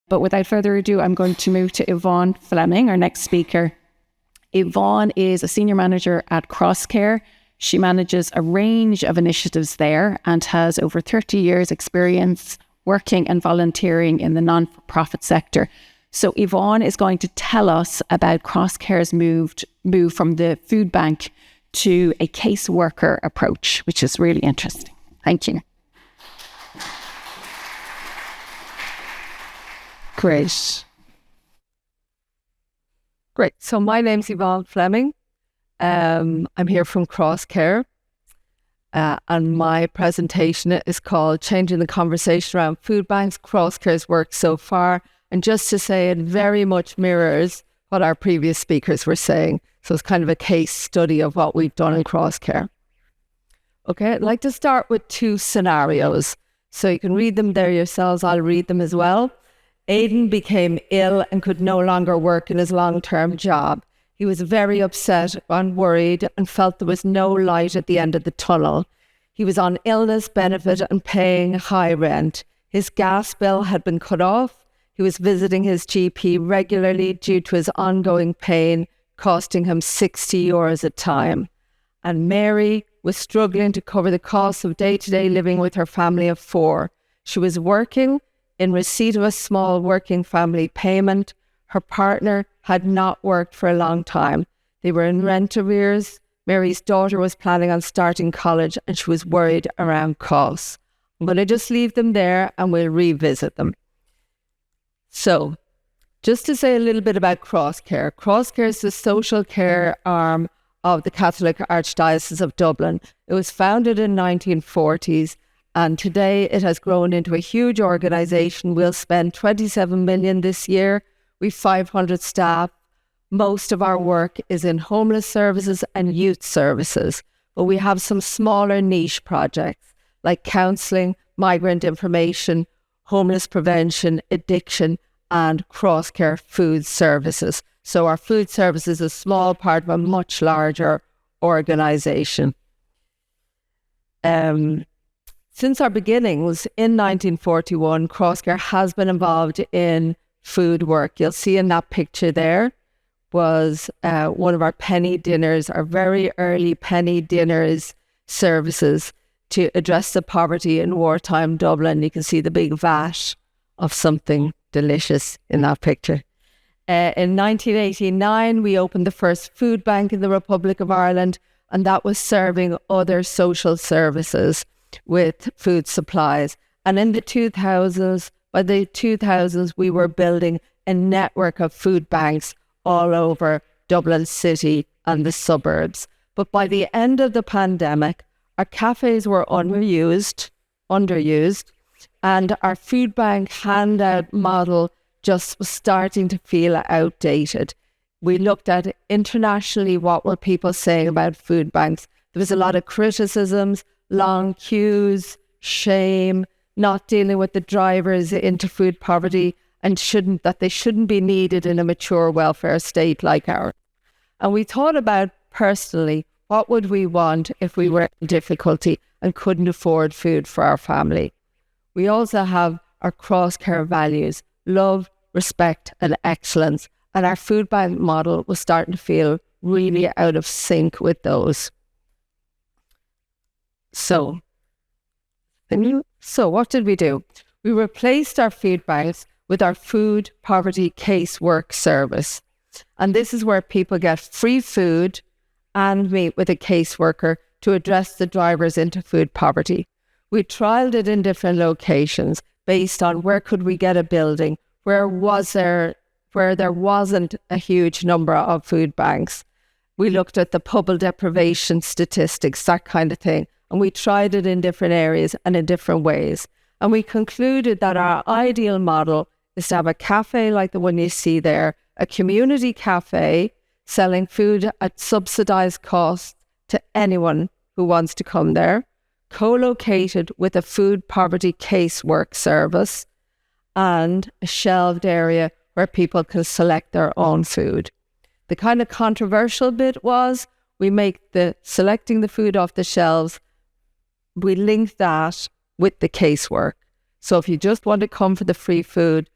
But without further ado, I'm going to move to Yvonne Fleming, our next speaker. Yvonne is a senior manager at Crosscare. She manages a range of initiatives there and has over 30 years experience working and volunteering in the non-profit sector. So Yvonne is going to tell us about Crosscare's move from the food bank to a caseworker approach, which is really interesting. Thank you. Great. So my name's Yvonne Fleming. I'm here from Crosscare. And my presentation is called Changing the Conversation Around Food Banks, Crosscare's Work So Far. And just to say, it very much mirrors what our previous speakers were saying. So it's kind of a case study of what we've done in Crosscare. Okay, I'd like to start with two scenarios. So you can read them there yourselves. I'll read them as well. Aidan became ill and could no longer work in his long-term job. He was very upset and worried and felt there was no light at the end of the tunnel. He was on illness benefit and paying high rent. His gas bill had been cut off. He was visiting his GP regularly due to his ongoing pain, costing him €60 a time. And Mary was struggling to cover the costs of day-to-day living with her family of 4. She was working in receipt of a small working family payment. Her partner had not worked for a long time. They were in rent arrears. Mary's daughter was planning on starting college and she was worried around costs. I'm going to just leave them there and we'll revisit them. So, just to say a little bit about Crosscare. Crosscare is the social care arm of the Catholic Archdiocese of Dublin. It was founded in the 1940s. And today it has grown into a huge organisation. We'll spend 27 million this year. We've 500 staff. Most of our work is in homeless services and youth services. But we have some smaller niche projects like counselling, migrant information, homeless prevention, addiction, and Crosscare food services. So our food service is a small part of a much larger organisation. Since our beginnings in 1941, Crosscare has been involved in food work. You'll see in that picture there was one of our penny dinners, our very early penny dinners services to address the poverty in wartime Dublin. You can see the big vat of something delicious in that picture. In 1989, we opened the first food bank in the Republic of Ireland, and that was serving other social services with food supplies. And in the 2000s, by the 2000s, we were building a network of food banks all over Dublin City and the suburbs. But by the end of the pandemic, our cafes were underused, and our food bank handout model just was starting to feel outdated. We looked at internationally what were people saying about food banks. There was a lot of criticisms, long queues, shame, not dealing with the drivers into food poverty, and that they shouldn't be needed in a mature welfare state like ours. And we thought about personally, what would we want if we were in difficulty and couldn't afford food for our family? We also have our Crosscare values, love, respect and excellence. And our food bank model was starting to feel really out of sync with those. So what did we do? We replaced our food banks with our food poverty casework service. And this is where people get free food and meet with a caseworker to address the drivers into food poverty. We trialled it in different locations based on where could we get a building, where there wasn't a huge number of food banks. We looked at the public deprivation statistics, that kind of thing. And we tried it in different areas and in different ways. And we concluded that our ideal model is to have a cafe like the one you see there, a community cafe selling food at subsidised cost to anyone who wants to come there, co-located with a food poverty casework service and a shelved area where people can select their own food. The kind of controversial bit was we make the selecting the food off the shelves, we link that with the casework. So if you just want to come for the free food,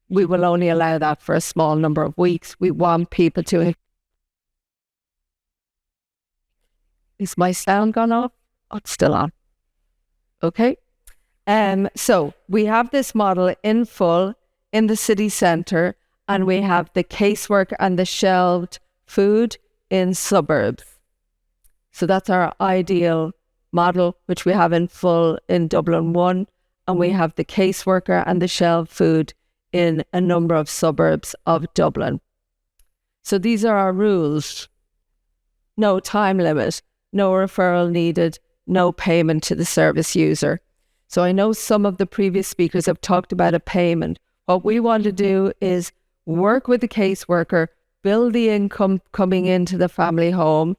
we will only allow that for a small number of weeks. We want people to... Is my sound gone off? Oh, it's still on. Okay. So we have this model in full in the city centre, and we have the casework and the shelved food in suburbs. So that's our ideal model, which we have in full in Dublin 1, and we have the caseworker and the shelved food in a number of suburbs of Dublin. So these are our rules. No time limit, no referral needed, no payment to the service user. So I know some of the previous speakers have talked about a payment. What we want to do is work with the caseworker, build the income coming into the family home,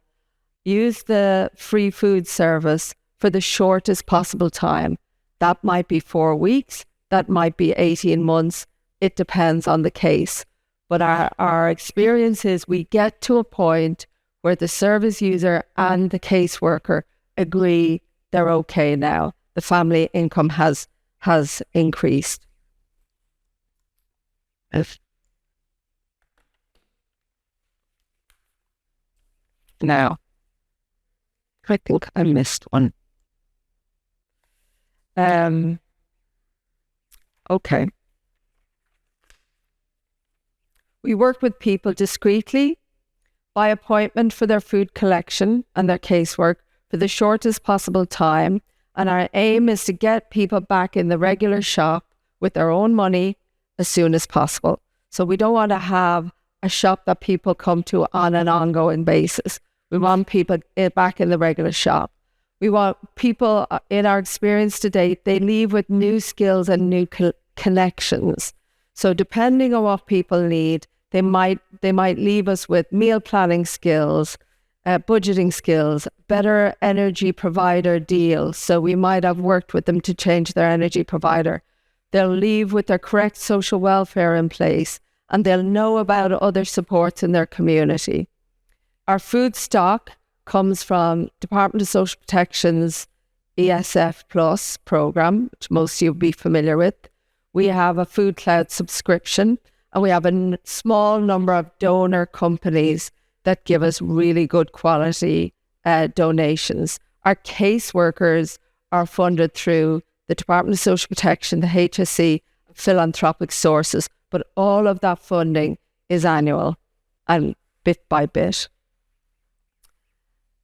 use the free food service for the shortest possible time. That might be 4 weeks, that might be 18 months. It depends on the case. But our experience is we get to a point where the service user and the caseworker agree they're okay now. The family income has increased. Now, I think I missed one. Okay. We work with people discreetly by appointment for their food collection and their casework for the shortest possible time. And our aim is to get people back in the regular shop with their own money as soon as possible. So we don't want to have a shop that people come to on an ongoing basis. We want people back in the regular shop. We want people, in our experience to date, they leave with new skills and new connections. So depending on what people need, they might leave us with meal planning skills, budgeting skills, better energy provider deals. So we might have worked with them to change their energy provider. They'll leave with their correct social welfare in place, and they'll know about other supports in their community. Our food stock comes from Department of Social Protection's ESF Plus program, which most of you will be familiar with. We have a Food Cloud subscription, and we have a small number of donor companies that give us really good quality donations. Our caseworkers are funded through the Department of Social Protection, the HSE, philanthropic sources, but all of that funding is annual and bit by bit.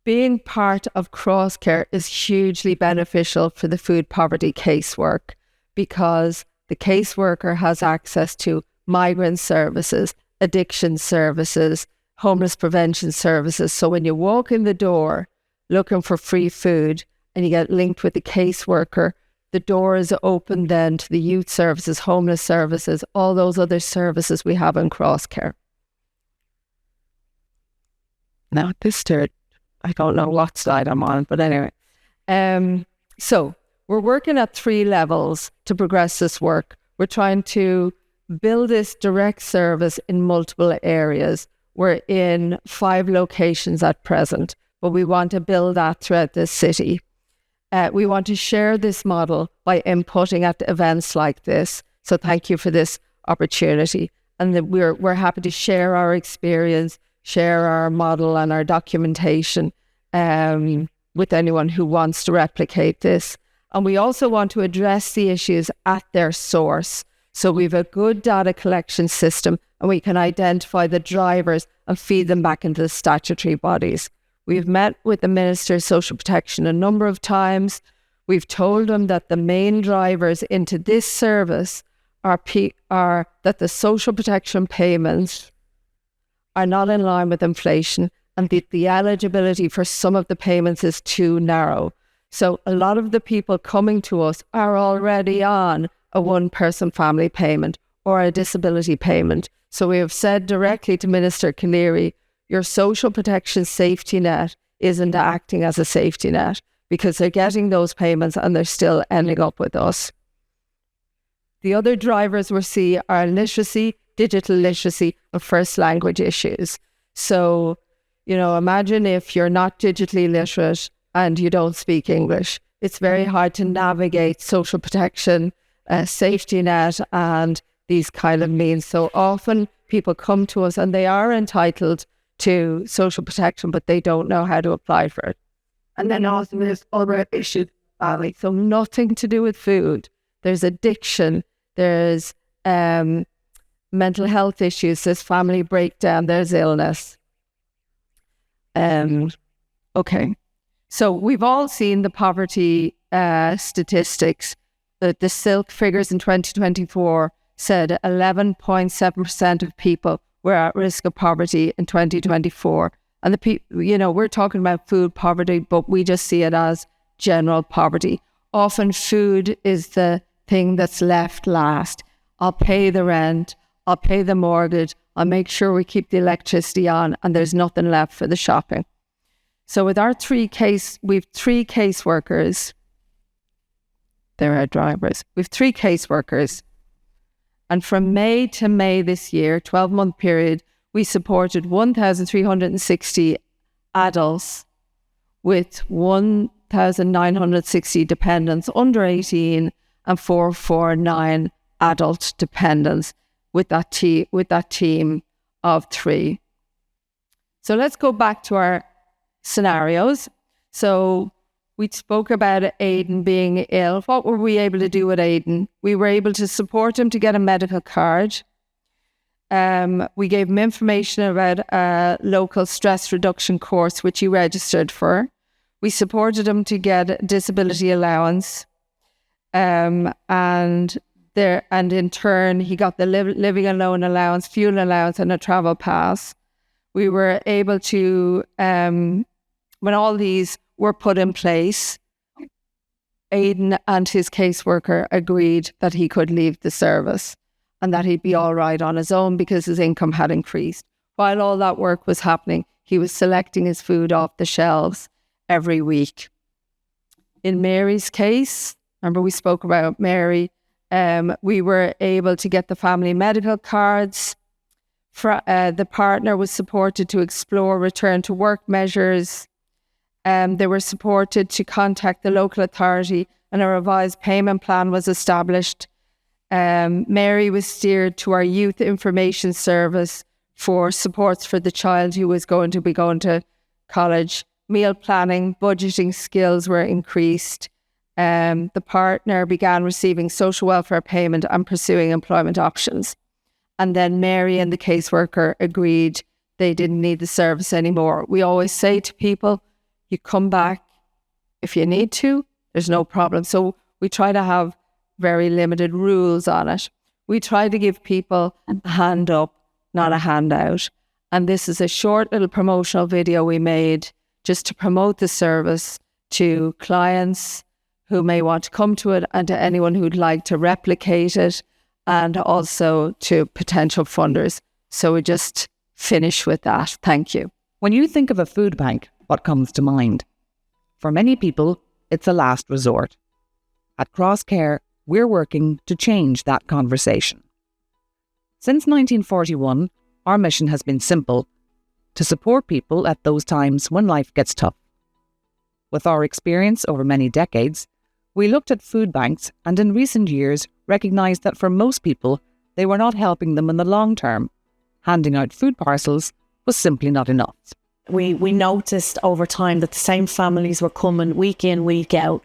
Being part of Crosscare is hugely beneficial for the food poverty casework because the caseworker has access to migrant services, addiction services, homeless prevention services. So when you walk in the door looking for free food and you get linked with the caseworker, the door is open then to the youth services, homeless services, all those other services we have in Crosscare. Now this third, I don't know what slide I'm on, but anyway. So we're working at 3 levels to progress this work. We're trying to build this direct service in multiple areas. We're in 5 locations at present, but we want to build that throughout the city. We want to share this model by inputting at events like this. So thank you for this opportunity. And we're happy to share our experience, share our model and our documentation with anyone who wants to replicate this. And we also want to address the issues at their source. So we have a good data collection system and we can identify the drivers and feed them back into the statutory bodies. We've met with the Minister of Social Protection a number of times. We've told them that the main drivers into this service are that the social protection payments are not in line with inflation and that the eligibility for some of the payments is too narrow. So a lot of the people coming to us are already on a one-person family payment or a disability payment. So we have said directly to Minister Cleary, your social protection safety net isn't acting as a safety net because they're getting those payments and they're still ending up with us. The other drivers we see are literacy, digital literacy, and first language issues. So, imagine if you're not digitally literate and you don't speak English. It's very hard to navigate social protection, safety net, and these kind of means. So often people come to us and they are entitled to social protection, but they don't know how to apply for it. And then also there's other issues, so nothing to do with food. There's addiction, there's mental health issues, there's family breakdown, there's illness. Okay. So we've all seen the poverty statistics. The Silk figures in 2024 said 11.7% of people were at risk of poverty in 2024. And we're talking about food poverty, but we just see it as general poverty. Often food is the thing that's left last. I'll pay the rent, I'll pay the mortgage, I'll make sure we keep the electricity on, and there's nothing left for the shopping. So with our we've 3 caseworkers. They're our drivers. We've 3 caseworkers. And from May to May this year, 12-month period, we supported 1,360 adults with 1,960 dependents under 18 and 449 adult dependents with that team of 3. So let's go back to our scenarios. So we spoke about Aidan being ill. What were we able to do with Aidan? We were able to support him to get a medical card. We gave him information about a local stress reduction course, which he registered for. We supported him to get a disability allowance. And in turn, he got the living alone allowance, fuel allowance, and a travel pass. We were able to, when all these were put in place, Aidan and his caseworker agreed that he could leave the service and that he'd be all right on his own because his income had increased. While all that work was happening, he was selecting his food off the shelves every week. In Mary's case, remember we spoke about Mary, we were able to get the family medical cards. The partner was supported to explore return to work measures. They were supported to contact the local authority, and a revised payment plan was established. Mary was steered to our youth information service for supports for the child who was going to be going to college. Meal planning, budgeting skills were increased. The partner began receiving social welfare payment and pursuing employment options. And then Mary and the caseworker agreed they didn't need the service anymore. We always say to people, you come back if you need to, there's no problem. So we try to have very limited rules on it. We try to give people a hand up, not a handout. And this is a short little promotional video we made just to promote the service to clients who may want to come to it and to anyone who'd like to replicate it, and also to potential funders. So we just finish with that. Thank you. When you think of a food bank, what comes to mind? For many people, it's a last resort. At Crosscare, we're working to change that conversation. Since 1941, our mission has been simple: to support people at those times when life gets tough. With our experience over many decades, we looked at food banks and in recent years recognised that for most people, they were not helping them in the long term. Handing out food parcels was simply not enough. We noticed over time that the same families were coming week in, week out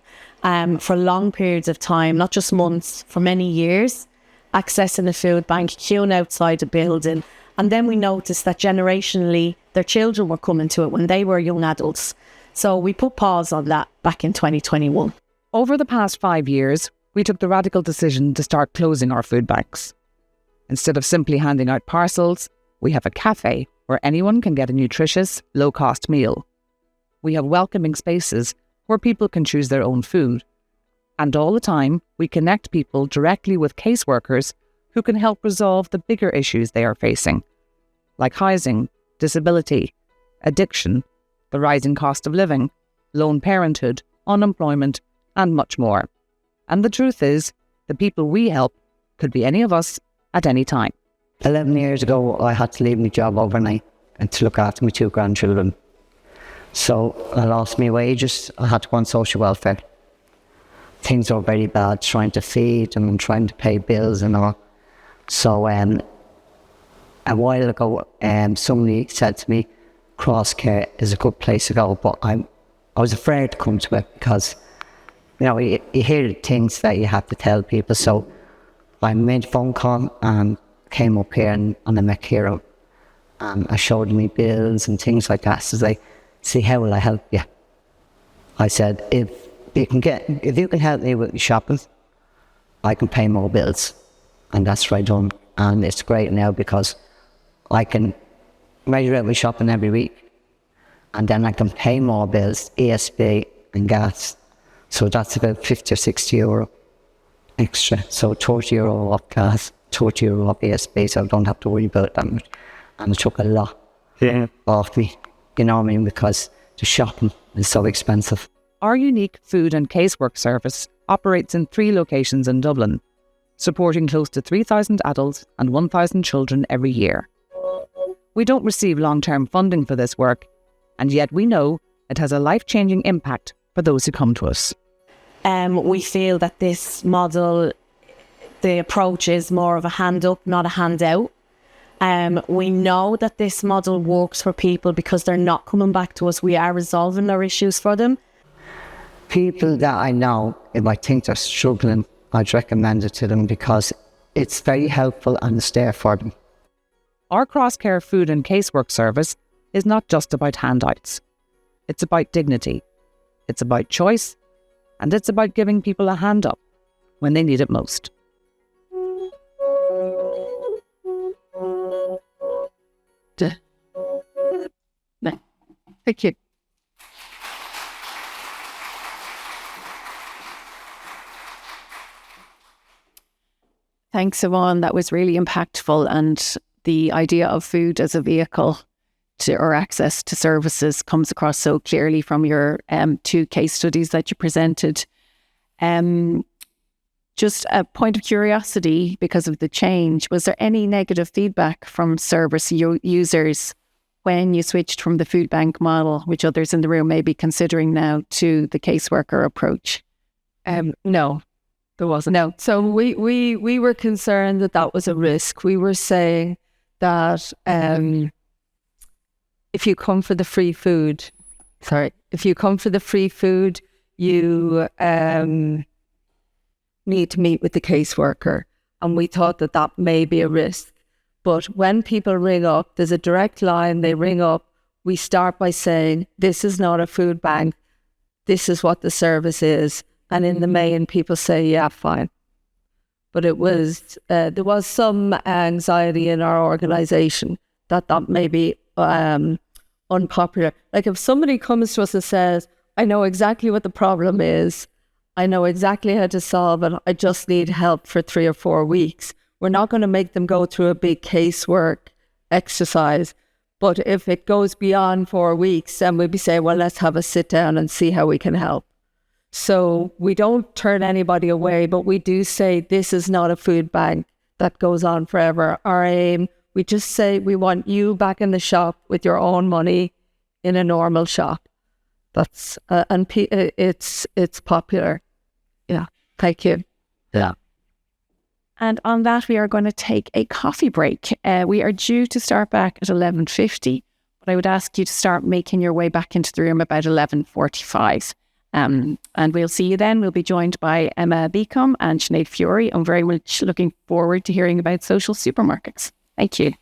for long periods of time, not just months, for many years, accessing the food bank, queuing outside the building. And then we noticed that generationally, their children were coming to it when they were young adults. So we put pause on that back in 2021. Over the past 5 years, we took the radical decision to start closing our food banks. Instead of simply handing out parcels, we have a cafe where anyone can get a nutritious, low-cost meal. We have welcoming spaces where people can choose their own food. And all the time, we connect people directly with caseworkers who can help resolve the bigger issues they are facing, like housing, disability, addiction, the rising cost of living, lone parenthood, unemployment, and much more. And the truth is, the people we help could be any of us at any time. 11 years ago, I had to leave my job overnight and to look after my 2 grandchildren. So I lost my wages. I had to go on social welfare. Things were very bad, trying to feed them and trying to pay bills and all. So a while ago, somebody said to me, Crosscare is a good place to go, but I was afraid to come to it because, you know, you hear things that you have to tell people. So I made a phone call and came up here and I met Kieran. I showed me bills and things like that. So they say, how will I help you? I said, if you can help me with shopping, I can pay more bills. And that's what I done. And it's great now because I can measure out my shopping every week. And then I can pay more bills, ESB and gas. So that's about 50 or 60 euro extra. So 30 euro off gas, 30 euro off ESB, so I don't have to worry about that much. And it took a lot off me, you know what I mean, because the shopping is so expensive. Our unique food and casework service operates in 3 locations in Dublin, supporting close to 3,000 adults and 1,000 children every year. We don't receive long-term funding for this work, and yet we know it has a life-changing impact for those who come to us. We feel that this model, the approach is more of a hand up, not a hand out. We know that this model works for people because they're not coming back to us. We are resolving their issues for them. People that I know, if I think they're struggling, I'd recommend it to them because it's very helpful and it's there for them. Our Crosscare food and casework service is not just about handouts. It's about dignity. It's about choice. And it's about giving people a hand up when they need it most. Thank you. Thanks, Yvonne. That was really impactful. And the idea of food as a vehicle to or access to services comes across so clearly from your 2 case studies that you presented. Just a point of curiosity, because of the change, was there any negative feedback from service users when you switched from the food bank model, which others in the room may be considering now, to the caseworker approach? No, there wasn't. No. So we were concerned that that was a risk. We were saying that if you come for the free food, you need to meet with the caseworker. And we thought that that may be a risk. But when people ring up, there's a direct line, they ring up, we start by saying, this is not a food bank, this is what the service is. And in the main, people say, yeah, fine. But it was, there was some anxiety in our organisation that may be unpopular. Like if somebody comes to us and says, I know exactly what the problem is, I know exactly how to solve it, I just need help for 3 or 4 weeks. We're not going to make them go through a big casework exercise. But if it goes beyond 4 weeks, then we'd be saying, well, let's have a sit down and see how we can help. So we don't turn anybody away, but we do say this is not a food bank that goes on forever. Our aim, we just say we want you back in the shop with your own money in a normal shop. That's it's popular. Yeah, thank you. Yeah. And on that, we are going to take a coffee break. We are due to start back at 11:50, but I would ask you to start making your way back into the room about 11:45. And we'll see you then. We'll be joined by Emma Beacom and Sinead Fury. I'm very much looking forward to hearing about social supermarkets. Thank you.